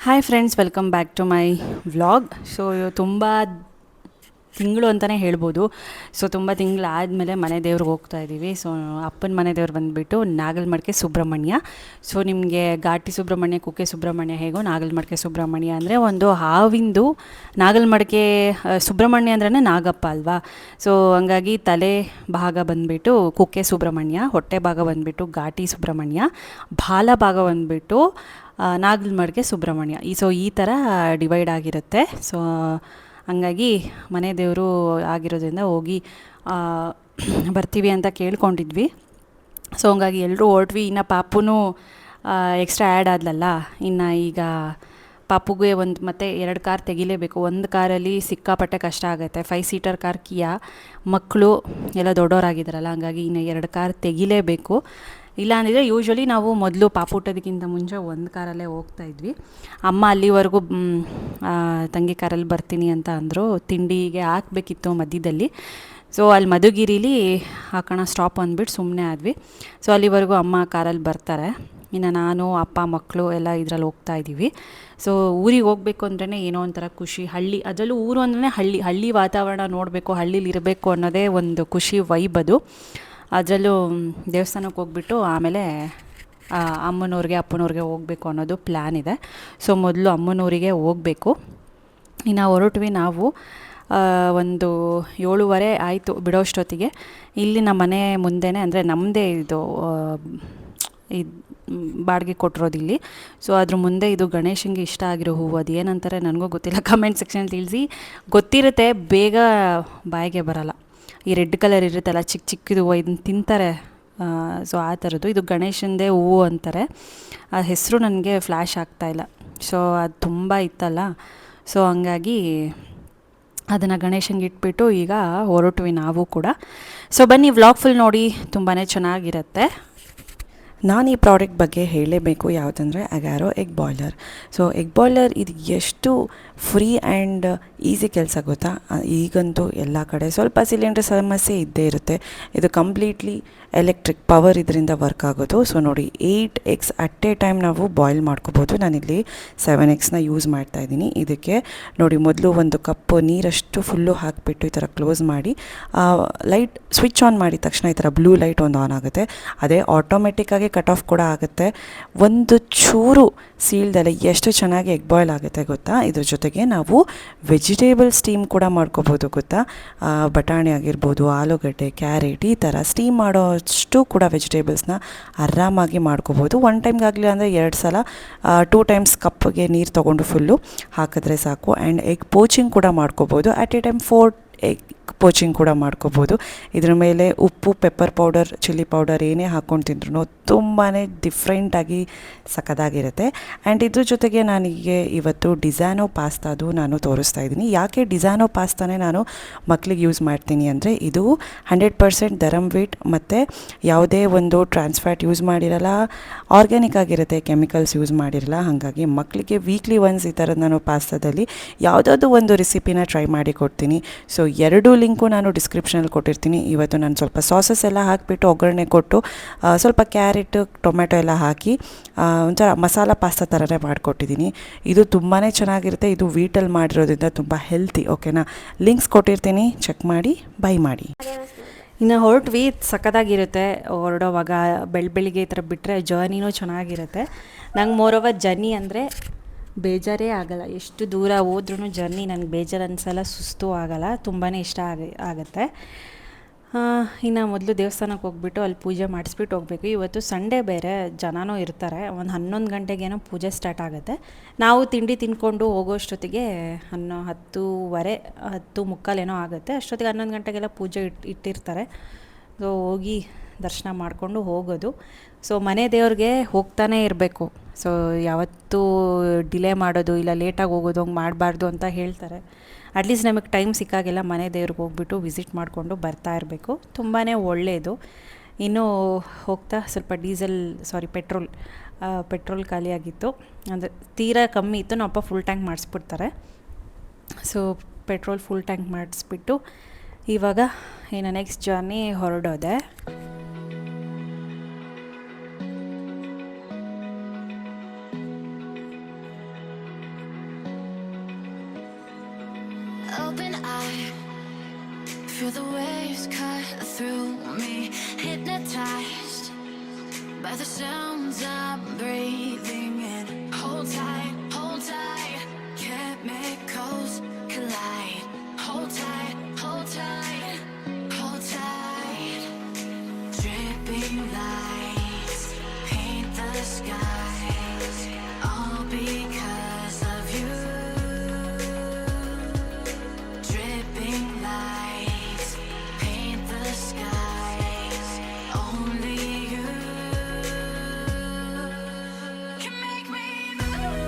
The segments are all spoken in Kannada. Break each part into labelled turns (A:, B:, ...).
A: Hi friends, welcome back to my vlog. So ತುಂಬ ತಿಂಗಳು ಅಂತಲೇ ಹೇಳ್ಬೋದು. ಸೊ ತುಂಬ ತಿಂಗಳಾದಮೇಲೆ ಮನೆ ದೇವ್ರಿಗೆ ಹೋಗ್ತಾ ಇದ್ದೀವಿ. ಸೊ ಅಪ್ಪನ ಮನೆ ದೇವ್ರು ಬಂದುಬಿಟ್ಟು ನಾಗಲಮಡಿಕೆ ಸುಬ್ರಹ್ಮಣ್ಯ. ಸೊ ನಿಮಗೆ ಘಾಟಿ ಸುಬ್ರಹ್ಮಣ್ಯ, ಕುಕ್ಕೆ ಸುಬ್ರಹ್ಮಣ್ಯ ಹೇಗೋ ನಾಗಲಮಡಿಕೆ ಸುಬ್ರಹ್ಮಣ್ಯ ಅಂದರೆ ಒಂದು ಹಾವಿಂದು. ನಾಗಲಮಡಿಕೆ ಸುಬ್ರಹ್ಮಣ್ಯ ಅಂದ್ರೇ ನಾಗಪ್ಪ ಅಲ್ವಾ. ಸೊ ಹಂಗಾಗಿ ತಲೆ ಭಾಗ ಬಂದುಬಿಟ್ಟು ಕುಕ್ಕೆ ಸುಬ್ರಹ್ಮಣ್ಯ, ಹೊಟ್ಟೆ ಭಾಗ ಬಂದುಬಿಟ್ಟು ಘಾಟಿ ಸುಬ್ರಹ್ಮಣ್ಯ, ಬಾಲ ಭಾಗ ಬಂದುಬಿಟ್ಟು ನಾಗಲಮಡಿಕೆ ಸುಬ್ರಹ್ಮಣ್ಯ. ಈ ಥರ ಡಿವೈಡ್ ಆಗಿರುತ್ತೆ. ಸೊ ಹಂಗಾಗಿ ಮನೆ ದೇವರು ಆಗಿರೋದ್ರಿಂದ ಹೋಗಿ ಬರ್ತೀವಿ ಅಂತ ಕೇಳ್ಕೊಂಡಿದ್ವಿ. ಸೊ ಹಂಗಾಗಿ ಎಲ್ಲರೂ ಹೊರಟ್ವಿ. ಇನ್ನು ಪಾಪುನೂ ಎಕ್ಸ್ಟ್ರಾ ಆ್ಯಡ್ ಆದ್ಲಲ್ಲ, ಇನ್ನು ಈಗ ಪಾಪುಗೆ ಮತ್ತೆ 2 ಕಾರ್ ತೆಗಿಲೇಬೇಕು. ಒಂದು ಕಾರಲ್ಲಿ ಸಿಕ್ಕಾಪಟ್ಟೆ ಕಷ್ಟ ಆಗುತ್ತೆ. 5 ಸೀಟರ್ ಕಾರ್ ಕಿಯಾ, ಮಕ್ಕಳು ಎಲ್ಲ ದೊಡ್ಡವರಾಗಿದ್ದಾರಲ್ಲ, ಹಂಗಾಗಿ ಇನ್ನು 2 ಕಾರ್ ತೆಗಿಲೇಬೇಕು. ಇಲ್ಲ ಅಂದಿದ್ರೆ ಯೂಶ್ವಲಿ ನಾವು ಮೊದಲು ಪಾಪುಟ್ಟೋದಕ್ಕಿಂತ ಮುಂಚೆ ಒಂದು ಕಾರಲ್ಲೇ ಹೋಗ್ತಾಯಿದ್ವಿ. ಅಮ್ಮ ಅಲ್ಲಿವರೆಗೂ ತಂಗಿ ಕಾರಲ್ಲಿ ಬರ್ತೀನಿ ಅಂತ ಅಂದರು. ತಿಂಡಿಗೆ ಹಾಕಬೇಕಿತ್ತು ಮಧ್ಯದಲ್ಲಿ. ಸೊ ಅಲ್ಲಿ ಮಧುಗಿರಿಲಿ ಹಾಕೋಣ ಸ್ಟಾಪ್ ಅಂದ್ಬಿಟ್ಟು ಸುಮ್ಮನೆ ಆದ್ವಿ. ಸೊ ಅಲ್ಲಿವರೆಗೂ ಅಮ್ಮ ಕಾರಲ್ಲಿ ಬರ್ತಾರೆ. ಇನ್ನು ನಾನು, ಅಪ್ಪ, ಮಕ್ಕಳು ಎಲ್ಲ ಇದರಲ್ಲಿ ಹೋಗ್ತಾಯಿದ್ದೀವಿ. ಸೊ ಊರಿಗೆ ಹೋಗಬೇಕು ಅಂದ್ರೇ ಏನೋ ಒಂಥರ ಖುಷಿ. ಅದರಲ್ಲೂ ಊರು ಅಂದ್ರೆ ಹಳ್ಳಿ ವಾತಾವರಣ ನೋಡಬೇಕು, ಹಳ್ಳೀಲಿ ಇರಬೇಕು ಅನ್ನೋದೇ ಒಂದು ಖುಷಿ, ವೈಬ್ ಅದು. ಅದರಲ್ಲೂ ದೇವಸ್ಥಾನಕ್ಕೆ ಹೋಗ್ಬಿಟ್ಟು ಆಮೇಲೆ ಅಮ್ಮನವ್ರಿಗೆ ಅಪ್ಪನವ್ರಿಗೆ ಹೋಗಬೇಕು ಅನ್ನೋದು ಪ್ಲ್ಯಾನ್ ಇದೆ. ಸೊ ಮೊದಲು ಅಮ್ಮನೂರಿಗೆ ಹೋಗಬೇಕು. ಇನ್ನು ಹೊರಟ್ವಿ ನಾವು. ಒಂದು 7:30 ಆಯಿತು ಬಿಡೋಷ್ಟೊತ್ತಿಗೆ. ಇಲ್ಲಿ ನಮ್ಮ ಮನೆ ಮುಂದೆನೇ, ಅಂದರೆ ನಮ್ಮದೇ ಇದು ಬಾಡಿಗೆ ಕೊಟ್ಟಿರೋದಿಲ್ಲಿ. ಸೊ ಅದ್ರ ಮುಂದೆ ಇದು ಗಣೇಶನಿಗೆ ಇಷ್ಟ ಆಗಿರೋ ಹೂವು, ಅದು ಏನಂತಾರೆ ನನಗೂ ಗೊತ್ತಿಲ್ಲ, ಕಮೆಂಟ್ ಸೆಕ್ಷನ್ ತಿಳಿಸಿ. ಗೊತ್ತಿರುತ್ತೆ, ಬೇಗ ಬಾಯಿಗೆ ಬರೋಲ್ಲ. ಈ ರೆಡ್ ಕಲರ್ ಇರುತ್ತಲ್ಲ, ಚಿಕ್ಕದು ಇದನ್ನ ತಿಂತಾರೆ. ಸೊ ಆ ಥರದ್ದು ಇದು ಗಣೇಶಂದೇ ಹೂವು ಅಂತಾರೆ. ಆ ಹೆಸರು ನನಗೆ ಫ್ಲ್ಯಾಶ್ ಆಗ್ತಾಯಿಲ್ಲ. ಸೊ ಅದು ತುಂಬ ಇತ್ತಲ್ಲ, ಸೊ ಹಂಗಾಗಿ ಅದನ್ನು ಗಣೇಶಂಗೆ ಇಟ್ಬಿಟ್ಟು ಈಗ ಹೊರಟ್ವಿ ನಾವು ಕೂಡ. ಸೊ ಬನ್ನಿ, ವ್ಲಾಗ್ ಫುಲ್ ನೋಡಿ, ತುಂಬಾ ಚೆನ್ನಾಗಿರುತ್ತೆ.
B: ನಾನು ಈ ಪ್ರಾಡಕ್ಟ್ ಬಗ್ಗೆ ಹೇಳಲೇಬೇಕು. ಯಾವುದಂದರೆ Agaro egg boiler. So egg boiler ಇದು ಎಷ್ಟು ಫ್ರೀ ಆ್ಯಂಡ್ ಈಸಿ ಕೆಲಸ ಗೊತ್ತಾ. ಈಗಂತೂ ಎಲ್ಲ ಕಡೆ ಸ್ವಲ್ಪ ಸಿಲಿಂಡರ್ ಸಮಸ್ಯೆ ಇದ್ದೇ ಇರುತ್ತೆ. ಇದು ಕಂಪ್ಲೀಟ್ಲಿ ಎಲೆಕ್ಟ್ರಿಕ್ ಪವರ್ ಇದರಿಂದ ವರ್ಕ್ ಆಗೋದು. ಸೊ ನೋಡಿ, 8 ಎಗ್ಸ್ ಅಟ್ ಎ ಟೈಮ್ ನಾವು ಬಾಯ್ಲ್ ಮಾಡ್ಕೋಬೋದು. ನಾನಿಲ್ಲಿ 7 ಎಗ್ಸ್ನ ಯೂಸ್ ಮಾಡ್ತಾಯಿದ್ದೀನಿ. ಇದಕ್ಕೆ ನೋಡಿ, ಮೊದಲು ಒಂದು ಕಪ್ಪು ನೀರಷ್ಟು ಫುಲ್ಲು ಹಾಕಿಬಿಟ್ಟು ಈ ಥರ ಕ್ಲೋಸ್ ಮಾಡಿ, ಲೈಟ್ ಸ್ವಿಚ್ ಆನ್ ಮಾಡಿದ ತಕ್ಷಣ ಈ ಥರ ಬ್ಲೂ ಲೈಟ್ ಒಂದು ಆನ್ ಆಗುತ್ತೆ. ಅದೇ ಆಟೋಮೆಟಿಕ್ಕಾಗಿ ಕಟ್ ಆಫ್ ಕೂಡ ಆಗುತ್ತೆ. ಒಂದು ಚೂರು ಸೀಳ್ದಲ್ಲೇ ಎಷ್ಟು ಚೆನ್ನಾಗಿ ಎಗ್ ಬಾಯ್ಲ್ ಆಗುತ್ತೆ ಗೊತ್ತಾ. ಇದ್ರ ಜೊತೆಗೆ ನಾವು ವೆಜಿಟೇಬಲ್ ಸ್ಟೀಮ್ ಕೂಡ ಮಾಡ್ಕೋಬೋದು ಗೊತ್ತಾ. ಬಟಾಣಿ ಆಗಿರ್ಬೋದು, ಆಲೂಗಡ್ಡೆ, ಕ್ಯಾರೆಟ್, ಈ ಥರ ಸ್ಟೀಮ್ ಮಾಡೋಷ್ಟು ಕೂಡ ವೆಜಿಟೇಬಲ್ಸ್ನ ಆರಾಮಾಗಿ ಮಾಡ್ಕೋಬೋದು. 1 ಟೈಮ್ಗಾಗಲಿ ಅಂದರೆ 2 ಸಲ 2 ಟೈಮ್ಸ್ ಕಪ್ಗೆ ನೀರು ತೊಗೊಂಡು ಫುಲ್ಲು ಹಾಕಿದ್ರೆ ಸಾಕು. ಆ್ಯಂಡ್ ಎಗ್ ಪೋಚಿಂಗ್ ಕೂಡ ಮಾಡ್ಕೋಬೋದು. At A time 4 egg poaching ಕೂಡ ಮಾಡ್ಕೋಬೋದು. ಇದ್ರ ಮೇಲೆ ಉಪ್ಪು, ಪೆಪ್ಪರ್ ಪೌಡರ್, ಚಿಲ್ಲಿ ಪೌಡರ್ ಏನೇ ಹಾಕ್ಕೊಂಡು ತಿಂದ್ರೂ ತುಂಬಾ ಡಿಫ್ರೆಂಟಾಗಿ ಸಖತ್ತಾಗಿರುತ್ತೆ. ಆ್ಯಂಡ್ ಇದ್ರ ಜೊತೆಗೆ ನನಗೆ ಇವತ್ತು ಡಿಸಾನೋ ಪಾಸ್ತಾದು ನಾನು ತೋರಿಸ್ತಾ ಇದ್ದೀನಿ. ಯಾಕೆ ಡಿಸಾನೋ ಪಾಸ್ತಾನೇ ನಾನು ಮಕ್ಳಿಗೆ ಯೂಸ್ ಮಾಡ್ತೀನಿ ಅಂದರೆ, ಇದು 100% ಧರಮ್ ವೀಟ್ ಮತ್ತು ಯಾವುದೇ ಒಂದು ಟ್ರಾನ್ಸ್ಫ್ಯಾಟ್ ಯೂಸ್ ಮಾಡಿರಲ್ಲ, ಆರ್ಗ್ಯಾನಿಕ್ ಆಗಿರುತ್ತೆ, ಕೆಮಿಕಲ್ಸ್ ಯೂಸ್ ಮಾಡಿರಲ್ಲ. ಹಾಗಾಗಿ ಮಕ್ಕಳಿಗೆ ವೀಕ್ಲಿ ಒನ್ಸ್ ಈ ಥರದ್ದು ನಾನು ಪಾಸ್ತಾದಲ್ಲಿ ಯಾವುದಾದ್ರು ಒಂದು ರೆಸಿಪಿನ ಟ್ರೈ ಮಾಡಿ ಕೊಡ್ತೀನಿ. ಸೊ 2 ಲಿಂಕು ನಾನು ಡಿಸ್ಕ್ರಿಪ್ಷನಲ್ಲಿ ಕೊಟ್ಟಿರ್ತೀನಿ. ಇವತ್ತು ನಾನು ಸ್ವಲ್ಪ ಸಾಸಸ್ ಎಲ್ಲ ಹಾಕಿಬಿಟ್ಟು ಒಗ್ಗರಣೆ ಕೊಟ್ಟು ಸ್ವಲ್ಪ ಕ್ಯಾರೆಟ್, ಟೊಮೆಟೊ ಎಲ್ಲ ಹಾಕಿ ಒಂಥರ ಮಸಾಲ ಪಾಸ್ತಾ ಥರನೇ ಮಾಡಿಕೊಟ್ಟಿದ್ದೀನಿ. ಇದು ತುಂಬಾ ಚೆನ್ನಾಗಿರುತ್ತೆ. ಇದು ವೀಟಲ್ಲಿ ಮಾಡಿರೋದ್ರಿಂದ ತುಂಬ ಹೆಲ್ತಿ. ಓಕೆನಾ, ಲಿಂಕ್ಸ್ ಕೊಟ್ಟಿರ್ತೀನಿ, ಚೆಕ್ ಮಾಡಿ, ಬೈ ಮಾಡಿ.
A: ಇನ್ನು ಹೊರಟ್ವಿ, ಸಖತ್ತಾಗಿರುತ್ತೆ. ಹೊರಡೋವಾಗ ಬೆಳಿಗ್ಗೆ ಈ ಥರ ಬಿಟ್ಟರೆ ಜರ್ನಿನೂ ಚೆನ್ನಾಗಿರುತ್ತೆ. ನಂಗೆ ಮೋರೋವರ್ ಜರ್ನಿ ಅಂದರೆ ಬೇಜಾರೇ ಆಗೋಲ್ಲ. ಎಷ್ಟು ದೂರ ಹೋದ್ರೂ ಜರ್ನಿ ನನಗೆ ಬೇಜಾರು ಅನಿಸಲ್ಲ, ಸುಸ್ತು ಆಗೋಲ್ಲ, ತುಂಬಾ ಇಷ್ಟ ಆಗುತ್ತೆ. ಇನ್ನು ಮೊದಲು ದೇವಸ್ಥಾನಕ್ಕೆ ಹೋಗ್ಬಿಟ್ಟು ಅಲ್ಲಿ ಪೂಜೆ ಮಾಡಿಸ್ಬಿಟ್ಟು ಹೋಗಬೇಕು. ಇವತ್ತು ಸಂಡೇ ಬೇರೆ, ಜನನೂ ಇರ್ತಾರೆ. ಒಂದು 11 ಗಂಟೆಗೇನೋ ಪೂಜೆ ಸ್ಟಾರ್ಟ್ ಆಗುತ್ತೆ. ನಾವು ತಿಂಡಿ ತಿಂದ್ಕೊಂಡು ಹೋಗೋಷ್ಟೊತ್ತಿಗೆ 10:30, 10:45 ಏನೋ ಆಗುತ್ತೆ. ಅಷ್ಟೊತ್ತಿಗೆ 11 ಗಂಟೆಗೆಲ್ಲ ಪೂಜೆ ಇಟ್ಟಿರ್ತಾರೆ. ಸೊ ಹೋಗಿ ದರ್ಶನ ಮಾಡಿಕೊಂಡು ಹೋಗೋದು. ಸೊ ಮನೆ ದೇವ್ರಿಗೆ ಹೋಗ್ತಾನೇ ಇರಬೇಕು. ಸೊ ಯಾವತ್ತೂ ಡಿಲೇ ಮಾಡೋದು ಇಲ್ಲ ಲೇಟಾಗಿ ಹೋಗೋದು ಹಂಗೆ ಮಾಡಬಾರ್ದು ಅಂತ ಹೇಳ್ತಾರೆ. ಅಟ್ಲೀಸ್ಟ್ ನಮಗೆ ಟೈಮ್ ಸಿಕ್ಕಾಗೆಲ್ಲ ಮನೆ ದೇವ್ರಿಗೆ ಹೋಗ್ಬಿಟ್ಟು ವಿಸಿಟ್ ಮಾಡಿಕೊಂಡು ಬರ್ತಾ ಇರಬೇಕು. ತುಂಬಾ ಒಳ್ಳೆಯದು. ಇನ್ನೂ ಹೋಗ್ತಾ ಸ್ವಲ್ಪ ಪೆಟ್ರೋಲ್ ಖಾಲಿಯಾಗಿತ್ತು. ಅಂದರೆ ತೀರಾ ಕಮ್ಮಿ ಇತ್ತು. ನಮ್ಮ ಅಪ್ಪ ಫುಲ್ ಟ್ಯಾಂಕ್ ಮಾಡಿಸ್ಬಿಡ್ತಾರೆ. ಸೊ ಪೆಟ್ರೋಲ್ ಫುಲ್ ಟ್ಯಾಂಕ್ ಮಾಡಿಸ್ಬಿಟ್ಟು ಇವಾಗ ಇನ್ನು ನೆಕ್ಸ್ಟ್ ಜರ್ನಿ ಹೊರಡೋದೆ.
C: open eye, feel the waves cut through me, hypnotized by the sounds I'm breathing in. Hold tight, chemicals collide. Hold tight, hold tight, hold tight. Dripping lights paint the skies, all because of you. Dripping lights paint the skies, only you can make me move.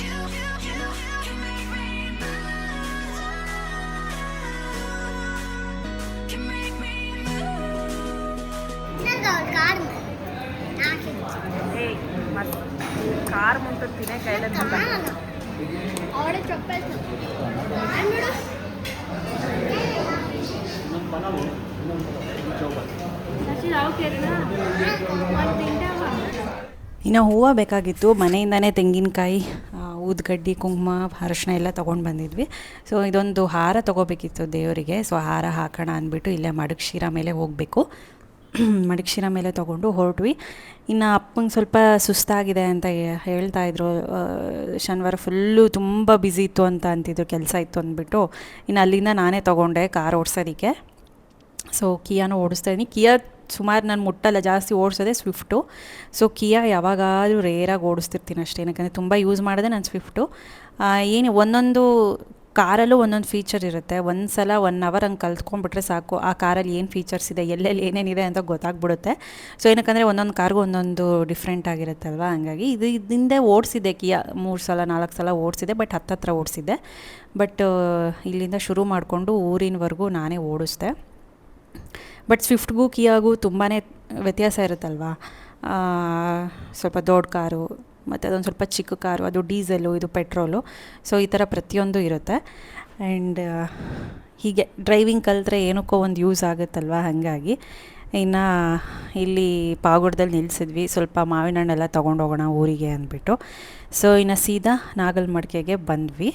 C: You can make me move. Can make me move.
A: Car ಮುಂದೆ ತಿನ್ನೇ ಕೈಲೇ
D: ಅವಳೆ ಚಪ್ಪಲ್
A: ಇನ್ನು ಹೂವು ಬೇಕಾಗಿತ್ತು. ಮನೆಯಿಂದನೇ ತೆಂಗಿನಕಾಯಿ, ಊದ್ಗಡ್ಡಿ, ಕುಂಕುಮ, ಅರಶಿನ ಎಲ್ಲ ತೊಗೊಂಡು ಬಂದಿದ್ವಿ. ಸೊ ಇದೊಂದು ಹಾರ ತೊಗೋಬೇಕಿತ್ತು ದೇವರಿಗೆ. ಸೊ ಹಾರ ಹಾಕೋಣ ಅಂದ್ಬಿಟ್ಟು ಇಲ್ಲೇ ಮಡಗಶಿರ ಮೇಲೆ ಹೋಗಬೇಕು. ಮಡಗಶಿರ ಮೇಲೆ ತೊಗೊಂಡು ಹೊರಟ್ವಿ. ಇನ್ನು ಅಪ್ಪಂಗೆ ಸ್ವಲ್ಪ ಸುಸ್ತಾಗಿದೆ ಅಂತ ಹೇಳ್ತಾಯಿದ್ರು. ಶನಿವಾರ ಫುಲ್ಲು ತುಂಬ ಬ್ಯುಸಿ ಇತ್ತು ಅಂತ ಅಂತಿದ್ರು, ಕೆಲಸ ಇತ್ತು ಅಂದ್ಬಿಟ್ಟು. ಇನ್ನು ಅಲ್ಲಿಂದ ನಾನೇ ತೊಗೊಂಡೆ ಕಾರ್ ಓಡಿಸೋದಕ್ಕೆ. ಸೊ ಕಿಯಾನು ಓಡಿಸ್ತಾ ಇದ್ದೀನಿ. ಕಿಯಾ ಸುಮಾರು ನಾನು ಮುಟ್ಟಲ್ಲ, ಜಾಸ್ತಿ ಓಡಿಸೋದೆ ಸ್ವಿಫ್ಟು. ಸೊ ಕಿಯಾ ಯಾವಾಗಾದರೂ ರೇರಾಗಿ ಓಡಿಸ್ತಿರ್ತೀನಿ ಅಷ್ಟೇ, ಯಾಕಂದರೆ ತುಂಬ ಯೂಸ್ ಮಾಡೋದೆ ನಾನು ಸ್ವಿಫ್ಟು. ಏನು ಒಂದೊಂದು ಕಾರಲ್ಲೂ ಒಂದೊಂದು ಫೀಚರ್ ಇರುತ್ತೆ. ಒಂದು ಸಲ 1 ಅವರ್ ಹಂಗೆ ಕಲ್ತ್ಕೊಂಡ್ಬಿಟ್ರೆ ಸಾಕು, ಆ ಕಾರಲ್ಲಿ ಏನು ಫೀಚರ್ಸ್ ಇದೆ, ಎಲ್ಲೆಲ್ಲಿ ಏನೇನಿದೆ ಅಂತ ಗೊತ್ತಾಗ್ಬಿಡುತ್ತೆ. ಸೊ ಏನಕ್ಕಂದರೆ ಒಂದೊಂದು ಕಾರ್ಗೂ ಒಂದೊಂದು ಡಿಫ್ರೆಂಟ್ ಆಗಿರುತ್ತಲ್ವ, ಹಂಗಾಗಿ ಹಿಂದೆ ಓಡಿಸಿದ್ದೆ ಕಿಯಾ 3 ಸಲ 4 ಸಲ ಓಡಿಸಿದೆ, ಬಟ್ ಹತ್ತತ್ರ ಓಡಿಸಿದ್ದೆ. ಬಟ್ ಇಲ್ಲಿಂದ ಶುರು ಮಾಡಿಕೊಂಡು ಊರಿನವರೆಗೂ ನಾನೇ ಓಡಿಸ್ದೆ. ಬಟ್ ಸ್ವಿಫ್ಟ್ಗೂ ಕಿಯಾಗೂ ತುಂಬಾ ವ್ಯತ್ಯಾಸ ಇರುತ್ತಲ್ವ. ಸ್ವಲ್ಪ ದೊಡ್ಡ ಕಾರು ಮತ್ತು ಅದೊಂದು ಸ್ವಲ್ಪ ಚಿಕ್ಕ ಕಾರು, ಅದು ಡೀಸೆಲು, ಇದು ಪೆಟ್ರೋಲು. ಸೊ ಈ ಥರ ಪ್ರತಿಯೊಂದು ಇರುತ್ತೆ. ಆ್ಯಂಡ್ ಹೀಗೆ ಡ್ರೈವಿಂಗ್ ಕಲಿತ್ರೆ ಏನಕ್ಕೋ ಒಂದು ಯೂಸ್ ಆಗುತ್ತಲ್ವ, ಹಾಗಾಗಿ ಇನ್ನು ಇಲ್ಲಿ ಪಾವಗಡದಲ್ಲಿ ನಿಲ್ಲಿಸಿದ್ವಿ. ಸ್ವಲ್ಪ ಮಾವಿನ ಹಣ್ಣೆಲ್ಲ ತೊಗೊಂಡೋಗೋಣ ಊರಿಗೆ ಅಂದ್ಬಿಟ್ಟು. ಸೊ ಇನ್ನು ಸೀದಾ ನಾಗಲಮಡಿಕೆಗೆ ಬಂದ್ವಿ.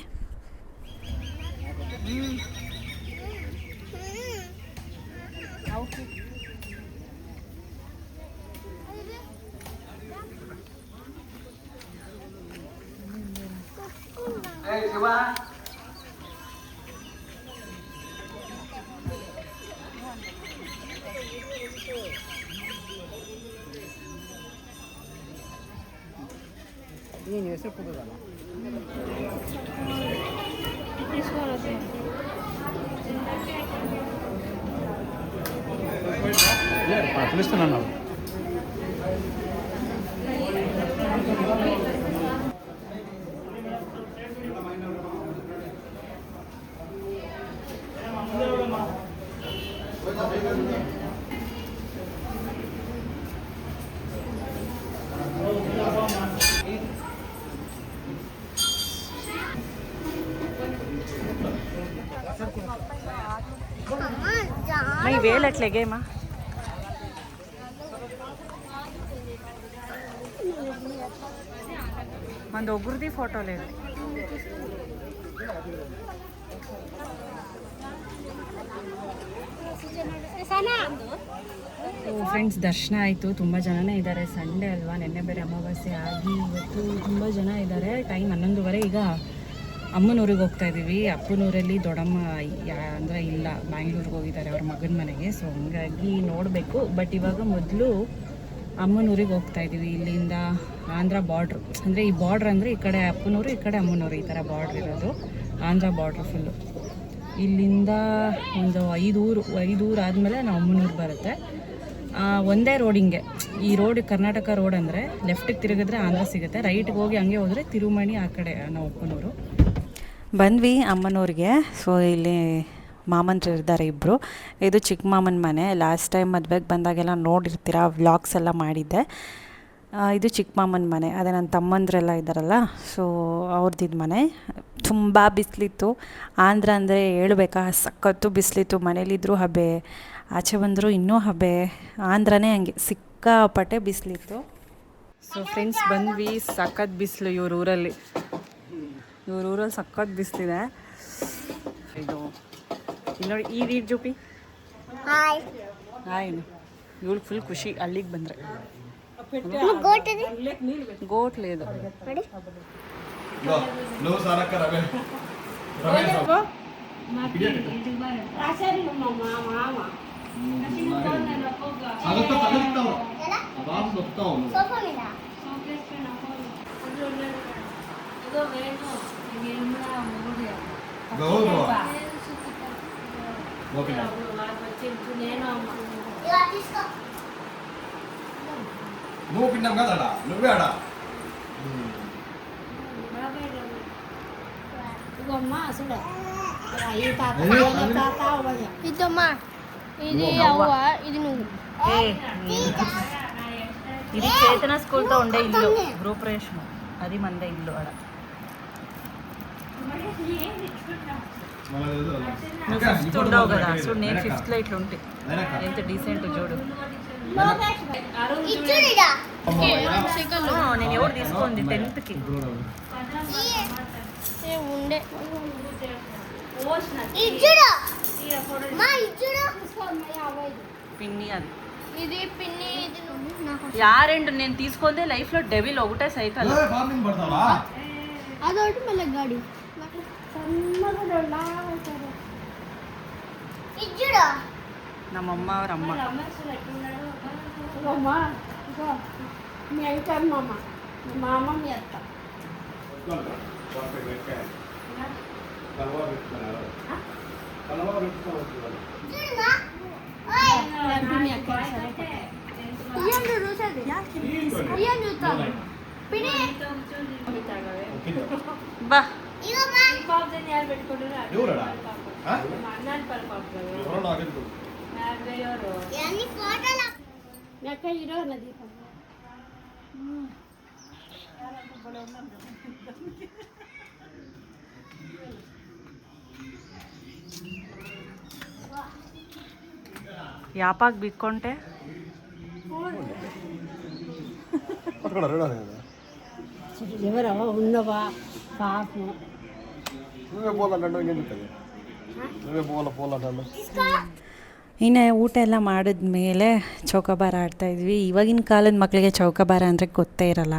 E: ಏನು ಹೆಸರು ಕೊಡೋದಲ್ಲ పిలుస్తున్నాను ನಾವು
A: మై వేలట్లేగే మా ಒಂದು ಒಗ್ರದಿ ಫೋಟೋ లేదు. ಫ್ರೆಂಡ್ಸ್, ದರ್ಶನ ಆಯಿತು. ತುಂಬ ಜನನೇ ಇದ್ದಾರೆ. ಸಂಡೇ ಅಲ್ವಾ, ನೆನ್ನೆ ಬೇರೆ ಅಮಾವಾಸ್ಯೆ ಆಗಿ ಇವತ್ತು ತುಂಬ ಜನ ಇದ್ದಾರೆ. ಟೈಮ್ 11:30. ಈಗ ಅಮ್ಮನೂರಿಗೆ ಹೋಗ್ತಾ ಇದ್ದೀವಿ. ಅಪ್ಪನೂರಲ್ಲಿ ದೊಡ್ಡಮ್ಮ ಅಂದರೆ ಇಲ್ಲ, ಬ್ಯಾಂಗ್ಳೂರಿಗೆ ಹೋಗಿದ್ದಾರೆ ಅವ್ರ ಮಗನ ಮನೆಗೆ. ಸೊ ಹಂಗಾಗಿ ನೋಡಬೇಕು. ಬಟ್ ಇವಾಗ ಮೊದಲು ಅಮ್ಮನೂರಿಗೆ ಹೋಗ್ತಾ ಇದ್ದೀವಿ. ಇಲ್ಲಿಂದ ಆಂಧ್ರ ಬಾರ್ಡ್ರು, ಅಂದರೆ ಈ ಬಾರ್ಡ್ರ್ ಅಂದರೆ ಈ ಕಡೆ ಅಪ್ಪನೂರು, ಈ ಕಡೆ ಅಮ್ಮನೂರು, ಈ ಥರ ಬಾರ್ಡ್ರ್ ಇರೋದು ಆಂಧ್ರ ಬಾರ್ಡ್ರ್ ಫುಲ್ಲು. ಇಲ್ಲಿಂದ ಒಂದು 5 ಊರು ಆದಮೇಲೆ ನಾವು ಅಮ್ಮನೂರು ಬರುತ್ತೆ. ಒಂದೇ ರೋಡಿಂಗೆ, ಈ ರೋಡ್ ಕರ್ನಾಟಕ ರೋಡ್ ಅಂದರೆ ಲೆಫ್ಟಿಗೆ ತಿರುಗಿದ್ರೆ ಆಂಧ್ರ ಸಿಗುತ್ತೆ, ರೈಟ್ಗೆ ಹೋಗಿ ಹಂಗೆ ಹೋದರೆ ತಿರುಮಣಿ, ಆ ಕಡೆ ನಾವು ಅಪ್ಪನೂರು. ಬಂದ್ವಿ ಅಮ್ಮನೂರಿಗೆ. ಸೊ ಇಲ್ಲಿ ಮಾಮಂದ್ರು ಇದ್ದಾರೆ ಇಬ್ಬರು. ಇದು ಚಿಕ್ಕ ಮಾಮನ ಮನೆ. ಲಾಸ್ಟ್ ಟೈಮ್ ಮದುವೆಗೆ ಬಂದಾಗೆಲ್ಲ ನೋಡಿರ್ತೀರ, ವ್ಲಾಗ್ಸ್ ಎಲ್ಲ ಮಾಡಿದ್ದೆ. ಇದು ಚಿಕ್ಕ ಮಾಮನ ಮನೆ. ಅದೇ ನನ್ನ ತಮ್ಮಂದ್ರೆಲ್ಲ ಇದ್ದಾರಲ್ಲ, ಸೊ ಅವ್ರದ್ದಿದ್ದು ಮನೆ. ತುಂಬ ಬಿಸಿಲಿತ್ತು. ಆಂಧ್ರ ಅಂದರೆ ಹೇಳ್ಬೇಕಾ, ಸಖತ್ತು ಬಿಸಿಲಿತ್ತು. ಮನೇಲಿದ್ದರೂ ಹಬೆ, ಆಚೆ ಬಂದರೂ ಇನ್ನೂ ಹಬೆ. ಆಂಧ್ರನೇ ಹಂಗೆ ಸಿಕ್ಕಾಪಟ್ಟೆ ಬಿಸಿಲಿತ್ತು. ಸೊ ಫ್ರೆಂಡ್ಸ್, ಬಂದ್ವಿ. ಸಖತ್ ಬಿಸಿಲು ಇವ್ರ ಊರಲ್ಲಿ. ಇವ್ರ ಊರಲ್ಲಿ ಸಕ್ಕತ್ ಬಿಸ್ತಿದೆ. ಇದು ಇಲ್ಲಿ ನೋಡಿ, ಈ ರೀಡ್ ಜೂಪಿ
D: ಹಾಯ್.
A: ಏನು ಇವಳು ಫುಲ್ ಖುಷಿ ಅಲ್ಲಿಗೆ ಬಂದರೆ.
D: ಗೋಟದಿ
A: ಗೋಟ್ಲೆ ಇದು.
D: ನೋಡಿ. ಸೋಫಾ మీద ఇలా తీసుకో.
E: నువ్వు పిన్నాం కదా నువ్వే ఆడ
D: ఇదమ్మా, ఇది అవ్వ, ఇది నువ్వు.
A: ఇది చేతన స్కూల్తో ఉండే ఇల్లు, గృహప్రవేశం. అది మందే ఇల్లు ఆడ. నువ్వు ఫిఫ్త్ ఉండవు కదా, చూడు నేను ఫిఫ్త్లో ఇట్లా ఉంటే ఎంత డీసెంట్ చూడు.
D: ఇచ్చుడిడా
A: నేను ఎవరు తీసుకుంది 10th
D: ఉండే ఇచ్చుడు మా ఇచ్చుడు.
A: పిన్ని అది.
D: ఇది పిన్ని, ఇది నువ్వు. నాకు
A: యారెండు నేను తీసుకుందే లైఫ్లో డెవిల్ ఒకటే సైకిల్.
D: అదొకటి మళ్ళీ గాడి ఇచ్చుడు.
A: నమ్మమ్మ ಅವ್ರ అమ్మ.
D: మీ అంటారు మా అమ్మ, మీ అత్త.
A: ಬಾ యాపాకు బిక్కుంటే
F: ఎవరవా ఉన్నవా పాపం.
E: నువ్వే పోలంటాడు ఇంకేంటది, నువ్వే పోలంటాడు.
B: ಇನ್ನು ಊಟ ಎಲ್ಲ ಮಾಡಿದ್ಮೇಲೆ ಚೌಕಾಬಾರ ಆಡ್ತಾಯಿದ್ವಿ. ಇವಾಗಿನ ಕಾಲದ ಮಕ್ಕಳಿಗೆ ಚೌಕಾಬಾರ ಅಂದರೆ ಗೊತ್ತೇ ಇರಲ್ಲ.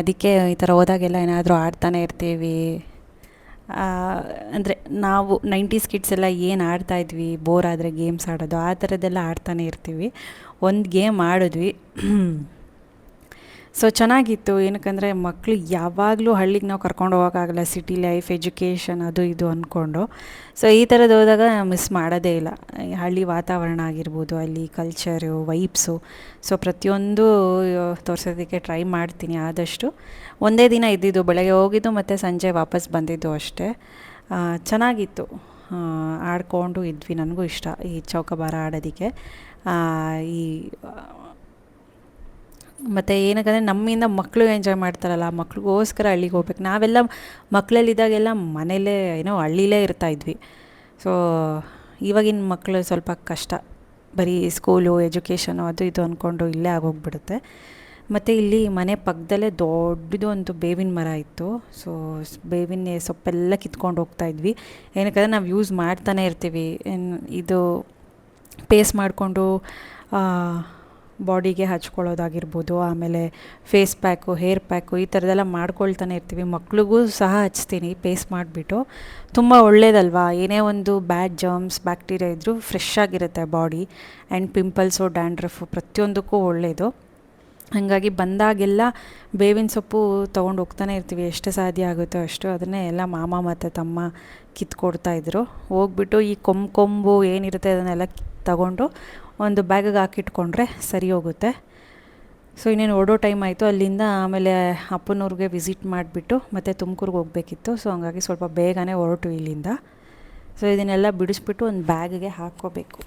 B: ಅದಕ್ಕೆ ಈ ಥರ ಹೋದಾಗೆಲ್ಲ ಏನಾದರೂ ಆಡ್ತಾನೆ ಇರ್ತೀವಿ. ಅಂದರೆ ನಾವು 90s ಕಿಡ್ಸ್ ಎಲ್ಲ ಏನು ಆಡ್ತಾಯಿದ್ವಿ, ಬೋರ್ ಆದರೆ ಗೇಮ್ಸ್ ಆಡೋದು, ಆ ಥರದ್ದೆಲ್ಲ ಆಡ್ತಾನೆ ಇರ್ತೀವಿ. ಒಂದು ಗೇಮ್ ಆಡಿದ್ವಿ. ಸೊ ಚೆನ್ನಾಗಿತ್ತು. ಏನಕ್ಕಂದರೆ ಮಕ್ಕಳು ಯಾವಾಗಲೂ ಹಳ್ಳಿಗೆ ನಾವು ಕರ್ಕೊಂಡು ಹೋಗೋಕ್ಕಾಗಲ್ಲ, ಸಿಟಿ ಲೈಫ್, ಎಜುಕೇಷನ್ ಅದು ಇದು ಅಂದ್ಕೊಂಡು. ಸೊ ಈ ಥರದ್ದು ಹೋದಾಗ ಮಿಸ್ ಮಾಡೋದೇ ಇಲ್ಲ. ಹಳ್ಳಿ ವಾತಾವರಣ ಆಗಿರ್ಬೋದು, ಅಲ್ಲಿ ಕಲ್ಚರು, ವೈಬ್ಸು, ಸೊ ಪ್ರತಿಯೊಂದು ತೋರಿಸೋದಕ್ಕೆ ಟ್ರೈ ಮಾಡ್ತೀನಿ ಆದಷ್ಟು. ಒಂದೇ ದಿನ ಇದ್ದಿದ್ದು, ಬೆಳಗ್ಗೆ ಹೋಗಿದ್ದು ಮತ್ತು ಸಂಜೆ ವಾಪಸ್ ಬಂದಿದ್ದು ಅಷ್ಟೇ. ಚೆನ್ನಾಗಿತ್ತು. ಆಡ್ಕೊಂಡು ಇದ್ವಿ. ನನಗೂ ಇಷ್ಟ ಈ ಚೌಕಾಬಾರ ಆಡೋದಕ್ಕೆ. ಈ ಮತ್ತು ಏನಕ್ಕಂದರೆ ನಮ್ಮಿಂದ ಮಕ್ಕಳು ಎಂಜಾಯ್ ಮಾಡ್ತಾರಲ್ಲ, ಮಕ್ಳಿಗೋಸ್ಕರ ಹಳ್ಳಿಗೆ ಹೋಗ್ಬೇಕು. ನಾವೆಲ್ಲ ಮಕ್ಕಳಲ್ಲಿದ್ದಾಗೆಲ್ಲ ಮನೇಲೇ ಹಳ್ಳಿಲೇ ಇರ್ತಾಯಿದ್ವಿ. ಸೊ ಇವಾಗಿನ ಮಕ್ಕಳು ಸ್ವಲ್ಪ ಕಷ್ಟ, ಬರೀ ಸ್ಕೂಲು, ಎಜುಕೇಷನು ಅದು ಇದು ಅಂದ್ಕೊಂಡು ಇಲ್ಲೇ ಆಗೋಗ್ಬಿಡುತ್ತೆ. ಮತ್ತು ಇಲ್ಲಿ ಮನೆ ಪಕ್ಕದಲ್ಲೇ ದೊಡ್ಡದು ಒಂದು ಬೇವಿನ ಮರ ಇತ್ತು. ಸೊ ಬೇವಿನ ಸೊಪ್ಪೆಲ್ಲ ಕಿತ್ಕೊಂಡು ಹೋಗ್ತಾಯಿದ್ವಿ. ಏನಕ್ಕಂದರೆ ನಾವು ಯೂಸ್ ಮಾಡ್ತಾನೆ ಇರ್ತೀವಿ. ಇದು ಪೇಸ್ಟ್ ಮಾಡಿಕೊಂಡು ಬಾಡಿಗೆ ಹಚ್ಕೊಳ್ಳೋದಾಗಿರ್ಬೋದು, ಆಮೇಲೆ ಫೇಸ್ ಪ್ಯಾಕು, ಹೇರ್ ಪ್ಯಾಕು, ಈ ಥರದ್ದೆಲ್ಲ ಮಾಡ್ಕೊಳ್ತಾನೆ ಇರ್ತೀವಿ. ಮಕ್ಳಿಗೂ ಸಹ ಹಚ್ತೀನಿ ಪೇಸ್ಟ್ ಮಾಡಿಬಿಟ್ಟು. ತುಂಬ ಒಳ್ಳೇದಲ್ವಾ, ಏನೇ ಒಂದು ಬ್ಯಾಡ್ ಜರ್ಮ್ಸ್, ಬ್ಯಾಕ್ಟೀರಿಯಾ ಇದ್ದರೂ ಫ್ರೆಶ್ ಆಗಿರುತ್ತೆ ಬಾಡಿ. ಆ್ಯಂಡ್ ಪಿಂಪಲ್ಸು, ಡ್ಯಾಂಡ್ರಫು ಪ್ರತಿಯೊಂದಕ್ಕೂ ಒಳ್ಳೆಯದು. ಹಾಗಾಗಿ ಬಂದಾಗೆಲ್ಲ ಬೇವಿನ ಸೊಪ್ಪು ತೊಗೊಂಡು ಹೋಗ್ತಾನೆ ಇರ್ತೀವಿ, ಎಷ್ಟು ಸಾಧ್ಯ ಆಗುತ್ತೋ ಅಷ್ಟು. ಅದನ್ನೇ ಎಲ್ಲ ಮಾಮ ಮತ್ತು ತಮ್ಮ ಕಿತ್ಕೊಡ್ತಾಯಿದ್ರು. ಹೋಗ್ಬಿಟ್ಟು ಈ ಕೊಂಬು ಏನಿರುತ್ತೆ ಅದನ್ನೆಲ್ಲ ತಗೊಂಡು ಒಂದು ಬ್ಯಾಗಿಗೆ ಹಾಕಿಟ್ಕೊಂಡ್ರೆ ಸರಿ ಹೋಗುತ್ತೆ. ಸೊ ಇನ್ನೇನು ಓಡೋ ಟೈಮ್ ಆಯಿತು ಅಲ್ಲಿಂದ. ಆಮೇಲೆ ಅಪ್ಪನವ್ರಿಗೆ ವಿಸಿಟ್ ಮಾಡಿಬಿಟ್ಟು ಮತ್ತು ತುಮಕೂರಿಗೆ ಹೋಗಬೇಕಿತ್ತು. ಸೊ ಹಂಗಾಗಿ ಸ್ವಲ್ಪ ಬೇಗನೆ ಹೊರಟು ಇಲ್ಲಿಂದ. ಸೊ ಇದನ್ನೆಲ್ಲ ಬಿಡಿಸ್ಬಿಟ್ಟು ಒಂದು ಬ್ಯಾಗಿಗೆ ಹಾಕ್ಕೋಬೇಕು.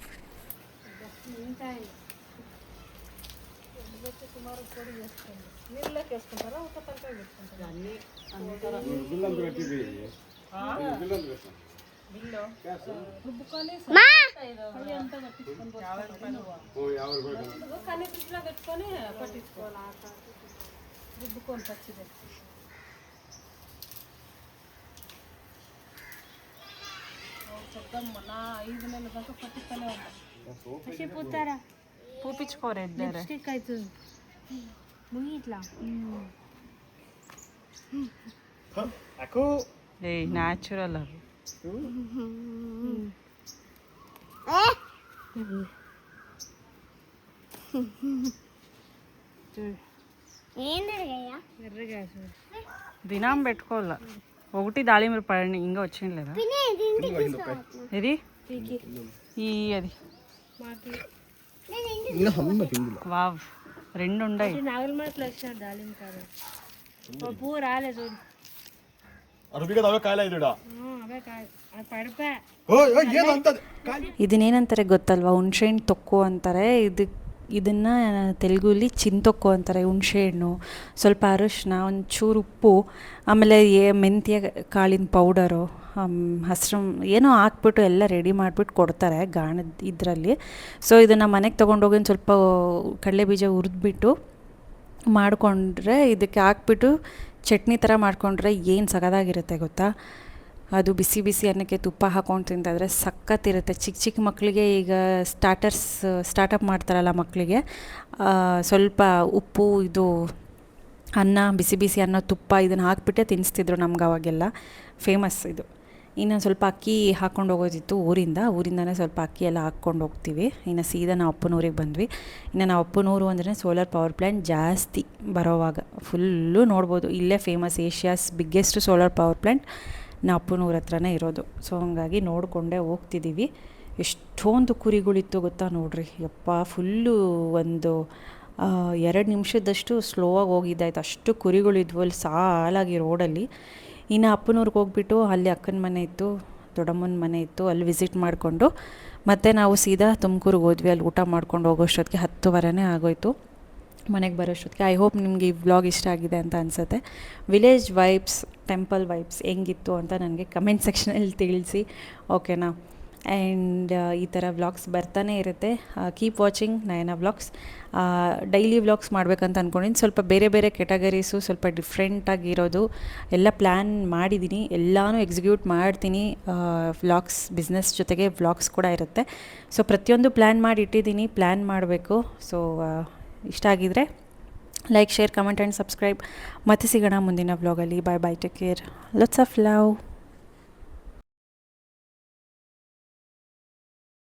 F: असे पोतारा
A: पूपिचकोर इದ್ದಾರೆ
F: लिपस्टिक आयತು मुगितला
A: ಏಯ್ ನ್ಯಾಚುರಲ್ ಅದು
F: ఎర్రగా
A: ದಿನ పెట్టుకోవాల ఒకటి దాళింబర పడండి ఇంకా వచ్చింది లేదా ఇది ఈ అది వావ్ 2 ఉన్నాయి
F: నాగల్మార్కులు వచ్చినాడు దాలిం కాదు ఓ పువ్వు రాలేదు చూడు
E: ಅರಬಿಗೆ ಅವೇ ಕಾಯಿಲೆ ಇದ್ದೀಡ
F: అవే కాదు అది పడిపా
E: ಏನು ಅಂತದ್
B: ಇದನ್ನೇನಂತಾರೆ ಗೊತ್ತಲ್ವಾ ಹುಣ್ಸೆಹಣ್ಣು ತೊಕ್ಕು ಅಂತಾರೆ. ಇದನ್ನು ತೆಲುಗುಲಿ ಚಿಂತೊಕ್ಕು ಅಂತಾರೆ. ಹುಣ್ಸೆಹಣ್ಣು, ಸ್ವಲ್ಪ ಅರಿಶಿನ, ಒಂಚೂರು ಉಪ್ಪು, ಆಮೇಲೆ ಮೆಂತ್ಯ ಕಾಳಿನ ಪೌಡರು, ಹಸಿರು ಏನೋ ಹಾಕ್ಬಿಟ್ಟು ಎಲ್ಲ ರೆಡಿ ಮಾಡಿಬಿಟ್ಟು ಕೊಡ್ತಾರೆ ಗಾಣದ ಇದರಲ್ಲಿ. ಸೊ ಇದನ್ನು ಮನೆಗೆ ತೊಗೊಂಡೋಗಿ ಒಂದು ಸ್ವಲ್ಪ ಕಡಲೆ ಬೀಜ ಹುರಿದ್ಬಿಟ್ಟು ಮಾಡಿಕೊಂಡ್ರೆ ಇದಕ್ಕೆ ಹಾಕ್ಬಿಟ್ಟು ಚಟ್ನಿ ಥರ ಮಾಡಿಕೊಂಡ್ರೆ ಏನು ಸಗದಾಗಿರುತ್ತೆ ಗೊತ್ತಾ. ಅದು ಬಿಸಿ ಬಿಸಿ ಅನ್ನಕ್ಕೆ ತುಪ್ಪ ಹಾಕ್ಕೊಂಡು ತಿಂತಾಯಿದ್ರೆ ಸಖತ್ತಿರುತ್ತೆ. ಚಿಕ್ಕ ಚಿಕ್ಕ ಮಕ್ಕಳಿಗೆ ಈಗ ಸ್ಟಾರ್ಟಪ್ ಮಾಡ್ತಾರಲ್ಲ ಮಕ್ಕಳಿಗೆ, ಸ್ವಲ್ಪ ಉಪ್ಪು, ಇದು ಅನ್ನ, ಬಿಸಿ ಬಿಸಿ ಅನ್ನ, ತುಪ್ಪ ಇದನ್ನು ಹಾಕ್ಬಿಟ್ಟೆ ತಿನ್ನಿಸ್ತಿದ್ರು ನಮ್ಗೆ ಅವಾಗೆಲ್ಲ. ಫೇಮಸ್ ಇದು. ಇನ್ನು ಸ್ವಲ್ಪ ಅಕ್ಕಿ ಹಾಕ್ಕೊಂಡು ಹೋಗೋದಿತ್ತು ಊರಿಂದನೇ ಸ್ವಲ್ಪ ಅಕ್ಕಿ ಎಲ್ಲ ಹಾಕ್ಕೊಂಡು ಹೋಗ್ತೀವಿ. ಇನ್ನು ಸೀದಾ ನಾವು ಅಪ್ಪನೂರಿಗೆ ಬಂದ್ವಿ. ಇನ್ನು ನಾವು ಅಪ್ಪನೂರು ಅಂದರೆ ಸೋಲಾರ್ ಪವರ್ ಪ್ಲ್ಯಾಂಟ್ ಜಾಸ್ತಿ ಬರೋವಾಗ ಫುಲ್ಲು ನೋಡ್ಬೋದು. ಇಲ್ಲೇ famous, Asia's biggest solar power plant ನಾವು ಅಪ್ಪನೂರ ಹತ್ರನೇ ಇರೋದು. ಸೊ ಹಂಗಾಗಿ ನೋಡಿಕೊಂಡೇ ಹೋಗ್ತಿದ್ದೀವಿ. ಎಷ್ಟೊಂದು ಕುರಿಗಳಿತ್ತು ಗೊತ್ತಾ ನೋಡ್ರಿ, ಯಪ್ಪ ಫುಲ್ಲು ಒಂದು 2 ನಿಮಿಷದಷ್ಟು ಸ್ಲೋವಾಗಿ ಹೋಗಿದ್ದಾಯ್ತು. ಅಷ್ಟು ಕುರಿಗಳಿದ್ವು ಅಲ್ಲಿ ಸಾಲಾಗಿ ರೋಡಲ್ಲಿ. ಇನ್ನು ಅಪ್ಪನೂರಿಗೆ ಹೋಗ್ಬಿಟ್ಟು ಅಲ್ಲಿ ಅಕ್ಕನ ಮನೆ ಇತ್ತು, ದೊಡ್ಡಮ್ಮನ ಮನೆ ಇತ್ತು, ಅಲ್ಲಿ ವಿಸಿಟ್ ಮಾಡಿಕೊಂಡು ಮತ್ತೆ ನಾವು ಸೀದಾ ತುಮಕೂರಿಗೆ ಹೋದ್ವಿ. ಅಲ್ಲಿ ಊಟ ಮಾಡ್ಕೊಂಡು ಹೋಗೋಷ್ಟೊತ್ತಿಗೆ 10:30 ಆಗೋಯ್ತು ಮನೆಗೆ ಬರೋಷ್ಟೊತ್ತಿಗೆ. ಐ ಹೋಪ್ ನಿಮಗೆ ಈ ವ್ಲಾಗ್ ಇಷ್ಟ ಆಗಿದೆ ಅಂತ ಅನಿಸುತ್ತೆ. ವಿಲೇಜ್ ವೈಬ್ಸ್, ಟೆಂಪಲ್ ವೈಬ್ಸ್ ಹೆಂಗಿತ್ತು ಅಂತ ನನಗೆ ಕಮೆಂಟ್ ಸೆಕ್ಷನಲ್ಲಿ ತಿಳಿಸಿ, ಓಕೆನಾ. ಆ್ಯಂಡ್ ಈ ಥರ ವ್ಲಾಗ್ಸ್ ಬರ್ತಾನೆ ಇರುತ್ತೆ. ಕೀಪ್ ವಾಚಿಂಗ್ ನಯನ ವ್ಲಾಗ್ಸ್. ಡೈಲಿ ವ್ಲಾಗ್ಸ್ ಮಾಡಬೇಕಂತ ಅಂದ್ಕೊಂಡಿದ್ದೀನಿ. ಸ್ವಲ್ಪ ಬೇರೆ ಬೇರೆ ಕೆಟಗರೀಸು, ಸ್ವಲ್ಪ ಡಿಫ್ರೆಂಟಾಗಿರೋದು ಎಲ್ಲ ಪ್ಲ್ಯಾನ್ ಮಾಡಿದ್ದೀನಿ. ಎಲ್ಲನೂ ಎಕ್ಸಿಕ್ಯೂಟ್ ಮಾಡ್ತೀನಿ. ವ್ಲಾಗ್ಸ್, ಬಿಸ್ನೆಸ್ ಜೊತೆಗೆ ವ್ಲಾಗ್ಸ್ ಕೂಡ ಇರುತ್ತೆ. ಸೊ ಪ್ರತಿಯೊಂದು ಪ್ಲ್ಯಾನ್ ಮಾಡಿ ಇಟ್ಟಿದ್ದೀನಿ, ಪ್ಲ್ಯಾನ್ ಮಾಡಬೇಕು. ಸೊ ಇಷ್ಟ ಆಗಿದರೆ like, share, comment and subscribe. ಮತ್ತೆ ಸಿಗೋಣ ಮುಂದಿನ ವ್ಲಾಗಲ್ಲಿ. Bye bye, take care, lots of love.